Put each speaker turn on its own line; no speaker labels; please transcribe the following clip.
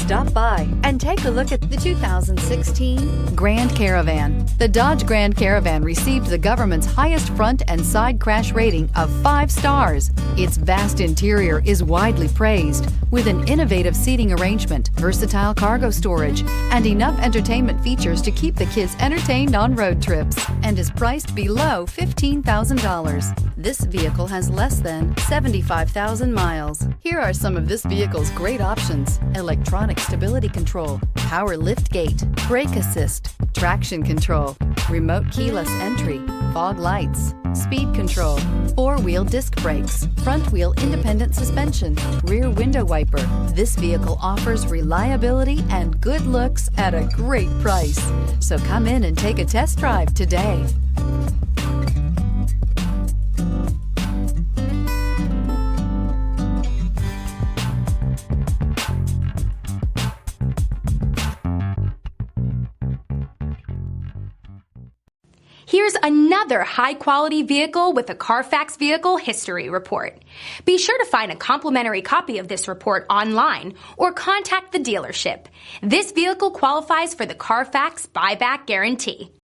Stop by and take a look at the 2016 Grand Caravan. The Dodge Grand Caravan received the government's highest front and side crash rating of 5 stars. Its vast interior is widely praised, with an innovative seating arrangement, versatile cargo storage, and enough entertainment features to keep the kids entertained on road trips, and is priced below $15,000. This vehicle has less than 75,000 miles. Here are some of this vehicle's great options: electronic stability control, power liftgate, brake assist, traction control, remote keyless entry, fog lights, speed control, 4-wheel disc brakes, front wheel independent suspension, rear window wiper. This vehicle offers reliability and good looks at a great price. So come in and take a test drive today.
Here's another high-quality vehicle with a Carfax Vehicle History Report. Be sure to find a complimentary copy of this report online or contact the dealership. This vehicle qualifies for the Carfax Buyback Guarantee.